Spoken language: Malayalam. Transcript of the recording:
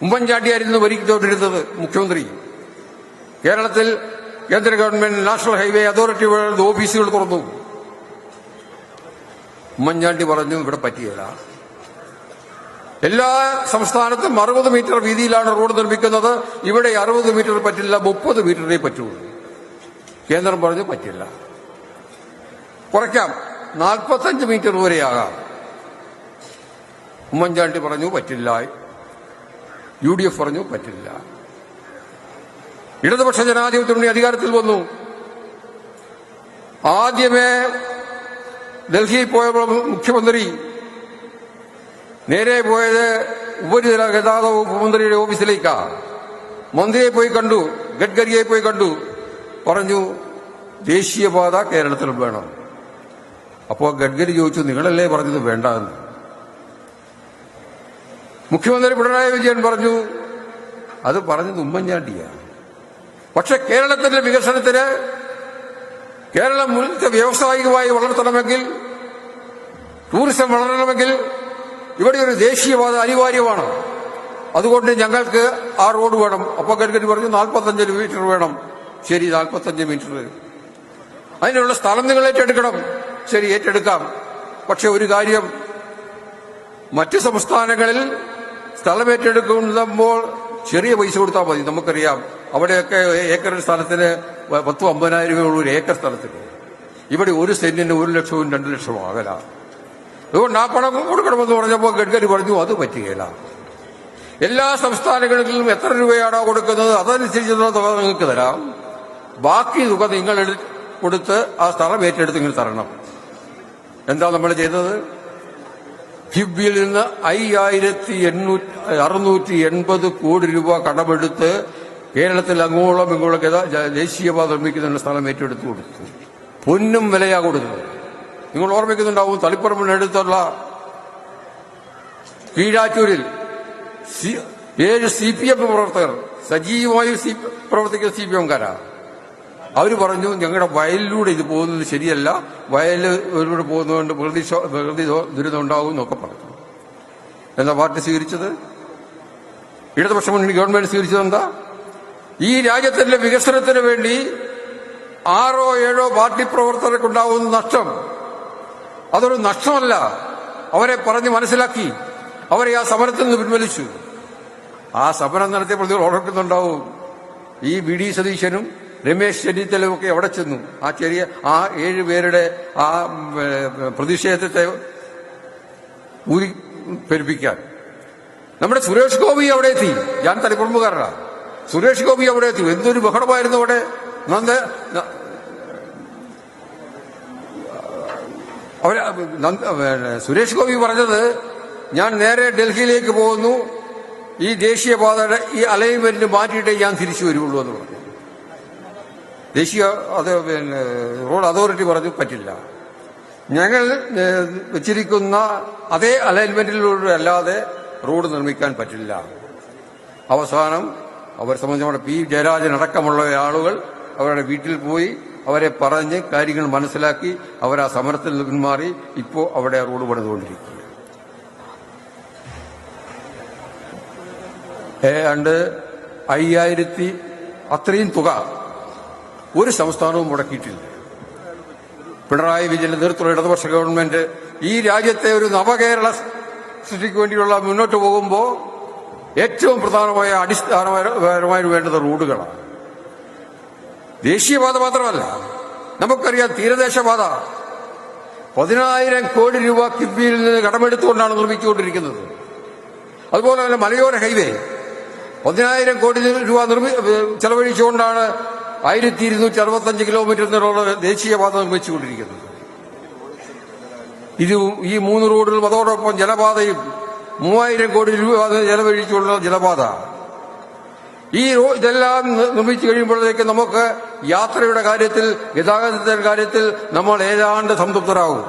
ഉമ്മൻചാണ്ടിയായിരുന്നു ഭരിച്ചുകൊണ്ടിരുന്നത് മുഖ്യമന്ത്രി. കേരളത്തിൽ കേന്ദ്ര ഗവൺമെന്റ് നാഷണൽ ഹൈവേ അതോറിറ്റി ഓഫീസുകൾ തുറന്നു. ഉമ്മൻചാണ്ടി പറഞ്ഞു ഇവിടെ പറ്റിയില്ല. എല്ലാ സംസ്ഥാനത്തും 60 മീറ്റർ വീതിയിലാണ് റോഡ് നിർമ്മിക്കുന്നത്. ഇവിടെ 60 മീറ്റർ പറ്റില്ല, 30 മീറ്ററേ പറ്റുള്ളൂ. കേന്ദ്രം പറഞ്ഞു പറ്റില്ല, കുറയ്ക്കാം, 45 മീറ്റർ വരെയാകാം. ഉമ്മൻചാണ്ടി പറഞ്ഞു പറ്റില്ല. UDF പറഞ്ഞു പറ്റില്ല. ഇടതുപക്ഷ ജനാധിപത്യ മുന്നണി അധികാരത്തിൽ വന്നു. ആദ്യമേ ഡൽഹിയിൽ പോയപ്പോൾ മുഖ്യമന്ത്രി നേരെ പോയത് ഉപരിതല ഗതാഗത വകുപ്പ് മന്ത്രിയുടെ ഓഫീസിലേക്കാണ്. മന്ത്രിയെ പോയി കണ്ടു, ഗഡ്കരിയെ പോയി കണ്ടു, പറഞ്ഞു ദേശീയപാത കേരളത്തിൽ വേണം. അപ്പോൾ ഗഡ്കരി ചോദിച്ചു നിങ്ങളല്ലേ പറഞ്ഞത് വേണ്ട എന്ന്. മുഖ്യമന്ത്രി പിണറായി വിജയൻ പറഞ്ഞു അത് പറഞ്ഞത് ഉമ്മൻചാണ്ടിയാണ്. പക്ഷെ കേരളത്തിന്റെ വികസനത്തിന് കേരളം വ്യാവസായികമായി വളർത്തണമെങ്കിൽ, ടൂറിസം വളരണമെങ്കിൽ ഇവിടെ ഒരു ദേശീയപാത അനിവാര്യമാണ്. അതുകൊണ്ട് ഞങ്ങൾക്ക് ആ റോഡ് വേണം. അപ്പോൾ ഗഡ്കരി പറഞ്ഞു 45 മീറ്റർ വേണം. ശരി, 45 മീറ്റർ. അതിനുള്ള സ്ഥലം നിങ്ങൾ ഏറ്റെടുക്കണം. ശരി, ഏറ്റെടുക്കാം. പക്ഷെ ഒരു കാര്യം, മറ്റ് സംസ്ഥാനങ്ങളിൽ സ്ഥലം ഏറ്റെടുക്കുമ്പോൾ ചെറിയ പൈസ കൊടുത്താൽ മതി. നമുക്കറിയാം അവിടെയൊക്കെ ഏക്കർ സ്ഥലത്തിന് 10-50,000 രൂപയുള്ള ഒരു ഏക്കർ സ്ഥലത്തിന്. ഇവിടെ ഒരു സെന്റിന് 1 ലക്ഷവും 2 ലക്ഷവും ആകല. അതുകൊണ്ട് ആ പണം കൊടുക്കണമെന്ന് പറഞ്ഞപ്പോൾ ഗഡ്കരി പറഞ്ഞു അത് പറ്റുകയില്ല. എല്ലാ സംസ്ഥാനങ്ങളിലും എത്ര രൂപയാണോ കൊടുക്കുന്നത് അതനുസരിച്ചുള്ള തുക നിങ്ങൾക്ക് തരാം. ബാക്കി തുക നിങ്ങൾ കൊടുത്ത് ആ സ്ഥലം ഏറ്റെടുത്ത് നിങ്ങൾ തരണം. എന്താ നമ്മൾ ചെയ്തത്? കിഫ്ബിയിൽ നിന്ന് 5,680 കോടി രൂപ കടമെടുത്ത് കേരളത്തിൽ അങ്ങോളം ഇങ്ങോളം ദേശീയപാത നിർമ്മിക്കുന്ന സ്ഥലം ഏറ്റെടുത്ത് കൊടുത്തു. പൊന്നും വിലയാ കൊടുത്തത്. നിങ്ങൾ ഓർമ്മിക്കുന്നുണ്ടാവും, തളിപ്പറമ്പിനടുത്തുള്ള കീഴാറ്റൂരിൽ 7 CPM പ്രവർത്തകർ, സജീവമായി പ്രവർത്തിക്കുന്ന CPM-കാരാണ്. അവർ പറഞ്ഞു ഞങ്ങളുടെ വയലിലൂടെ ഇത് പോകുന്നത് ശരിയല്ല, വയലിലൂടെ പോകുന്നതുകൊണ്ട് പ്രകൃതി ദുരിതം ഉണ്ടാവും എന്നൊക്കെ പറഞ്ഞു. എന്താ പാർട്ടി സ്വീകരിച്ചത്? ഇടതുപക്ഷ മുന്നണി ഗവൺമെന്റ് സ്വീകരിച്ചത് എന്താ? ഈ രാജ്യത്തിന്റെ വികസനത്തിന് വേണ്ടി 6-7 പാർട്ടി പ്രവർത്തകർക്കുണ്ടാവുന്ന നഷ്ടം അതൊരു നഷ്ടമല്ല. അവരെ പറഞ്ഞ് മനസ്സിലാക്കി അവരെ ആ സമരത്തിൽ നിന്ന് പിൻവലിച്ചു. ആ സമരം നടത്തിയപ്പോൾ നിങ്ങൾ ഓർക്കുന്നുണ്ടാവും, ഈ VD സതീശനും രമേശ് ചെന്നിത്തലയും ഒക്കെ എവിടെ ചെന്നു? ആ 7 പേരുടെ ആ പ്രതിഷേധത്തെ ഊരി പെരുപ്പിക്കാൻ. നമ്മുടെ സുരേഷ് ഗോപി അവിടെ എത്തി. ഞാൻ തളിപ്പറമ്പുകാരനാണ്. സുരേഷ് ഗോപി അവിടെ എത്തി. എന്തൊരു ബഹളമായിരുന്നു അവിടെ. സുരേഷ് ഗോപി പറഞ്ഞത് ഞാൻ നേരെ ഡൽഹിയിലേക്ക് പോകുന്നു, ഈ ദേശീയപാതയുടെ ഈ അലൈൻമെന്റ് മാറ്റിയിട്ടേ ഞാൻ തിരിച്ചു വരുള്ളൂ എന്ന് പറഞ്ഞു. റോഡ് അതോറിറ്റി പറഞ്ഞു പറ്റില്ല, ഞങ്ങൾ വെച്ചിരിക്കുന്ന അതേ അലൈൻമെന്റിലൂടെ അല്ലാതെ റോഡ് നിർമ്മിക്കാൻ പറ്റില്ല. അവസാനം അവരെ സംബന്ധിച്ച് P. ജയരാജൻ അടക്കമുള്ള ആളുകൾ അവരുടെ വീട്ടിൽ പോയി അവരെ പറഞ്ഞ് കാര്യങ്ങൾ മനസ്സിലാക്കി അവർ ആ സമരത്തിൽ നിന്ന് പിന്മാറി. ഇപ്പോൾ അവിടെ റോഡ് പണിതുകൊണ്ടിരിക്കുക. ഏതാണ്ട് 5,000 അത്രയും തുക ഒരു സംസ്ഥാനവും മുടക്കിയിട്ടില്ല. പിണറായി വിജയന്റെ നേതൃത്വത്തിലുള്ള ഇടതുപക്ഷ ഗവൺമെന്റ് ഈ രാജ്യത്തെ ഒരു നവകേരള സൃഷ്ടിക്ക് വേണ്ടിയുള്ള മുന്നോട്ട് പോകുമ്പോൾ ഏറ്റവും പ്രധാനമായ അടിസ്ഥാനപരമായി വേണ്ടത് റോഡുകളാണ്. ദേശീയപാത മാത്രമല്ല, നമുക്കറിയാം തീരദേശപാത 10,000 കോടി രൂപ കിഫ്ബിയിൽ നിന്ന് കടമെടുത്തുകൊണ്ടാണ് നിർമ്മിച്ചുകൊണ്ടിരിക്കുന്നത്. അതുപോലെ തന്നെ മലയോര ഹൈവേ 10,000 കോടി രൂപ ചെലവഴിച്ചുകൊണ്ടാണ് 1,265 കിലോമീറ്റർ നീളമുള്ള ദേശീയപാത നിർമ്മിച്ചുകൊണ്ടിരിക്കുന്നത്. ഈ 3 റോഡുകളും അതോടൊപ്പം ജലപാതയും 3,000 കോടി രൂപ ചെലവഴിച്ചുള്ള ജലപാത. ഇതെല്ലാം നിർമ്മിച്ചു കഴിയുമ്പോഴേക്ക് നമുക്ക് യാത്രയുടെ കാര്യത്തിൽ, ഗതാഗതത്തിന്റെ കാര്യത്തിൽ നമ്മൾ ഏതാണ്ട് സംതൃപ്തരാകും.